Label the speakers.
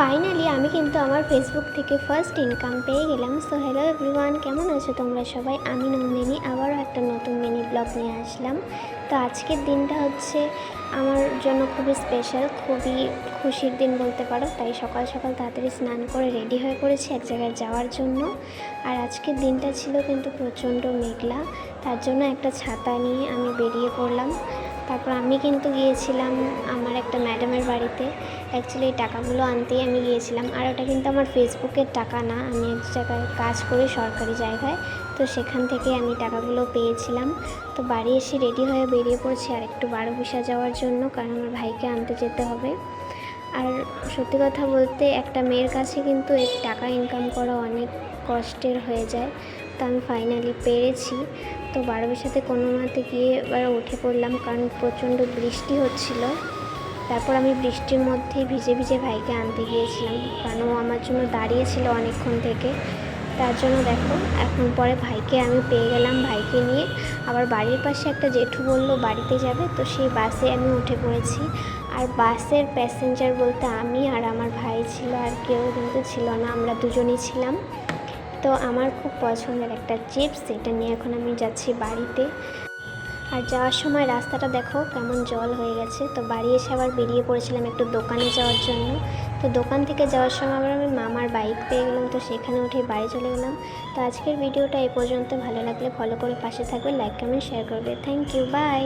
Speaker 1: Finally আমি কিন্তু আমার ফেসবুক থেকে ফার্স্ট ইনকাম পেয়ে গেলাম। সো হ্যালো এভরিওয়ান, কেমন আছো তোমরা সবাই? আমি নন্দিনী আবারও একটা নতুন মিনি ব্লগ নিয়ে আসলাম। তো আজকের দিনটা হচ্ছে আমার জন্য খুবই স্পেশাল, খুবই খুশির দিন বলতে পারো। তাই সকাল সকাল তাড়াতাড়ি স্নান করে রেডি হয়ে পড়েছি এক জায়গায় যাওয়ার জন্য। আর আজকের দিনটা ছিল কিন্তু প্রচণ্ড মেঘলা, তার জন্য একটা ছাতা নিয়ে আমি বেরিয়ে পড়লাম। তারপর আমি কিন্তু গিয়েছিলাম আমার একটা ম্যাডামের বাড়িতে। অ্যাকচুয়ালি এই টাকাগুলো আনতেই আমি গিয়েছিলাম। আর ওটা কিন্তু আমার ফেসবুকের টাকা না, আমি এক জায়গায় কাজ করি সরকারি জায়গায়, তো সেখান থেকে আমি টাকাগুলো পেয়েছিলাম। তো বাড়ি এসে রেডি হয়ে বেরিয়ে পড়ছি আর একটু বারোবিশা যাওয়ার জন্য, কারণ আমার ভাইকে আনতে যেতে হবে। আর সত্যি কথা বলতে একটা মেয়ের কাছে কিন্তু এই টাকা ইনকাম করা অনেক কষ্টের হয়ে যায়। তো আমি ফাইনালি পেরেছি। তো বারোবিশাতে কোনো মতে গিয়ে এবার উঠে পড়লাম, কারণ প্রচণ্ড বৃষ্টি হচ্ছিল। তারপর আমি বৃষ্টির মধ্যেই ভিজে ভিজে ভাইকে আনতে গিয়েছিলাম, কারণ ও আমার জন্য দাঁড়িয়েছিল অনেকক্ষণ থেকে। তার জন্য দেখো এখন পরে ভাইকে আমি পেয়ে গেলাম। ভাইকে নিয়ে আবার বাড়ির পাশে একটা জেঠু বলল বাড়িতে যাবে, তো সেই বাসে আমি উঠে পড়েছি। আর বাসের প্যাসেঞ্জার বলতে আমি আর আমার ভাই ছিল, আর কেউ কিন্তু ছিল না, আমরা দুজনই ছিলাম। তো আমার খুব পছন্দের একটা চিপস, এটা নিয়ে এখন আমি যাচ্ছি বাড়িতে। আর যাওয়ার সময় রাস্তাটা দেখো কেমন জল হয়ে গেছে। তো বাড়ি এসে আবার বেরিয়ে পড়েছিলাম একটু দোকানে যাওয়ার জন্য। তো দোকান থেকে যাওয়ার সময় আবার আমি মামার বাইক পেয়ে গেলাম, তো সেখানে উঠে বাড়ি চলে গেলাম। তো আজকের ভিডিওটা এই পর্যন্ত। ভালো লাগলে ফলো করে পাশে থাকবে, লাইক কমেন্ট শেয়ার করবে। Thank you, by.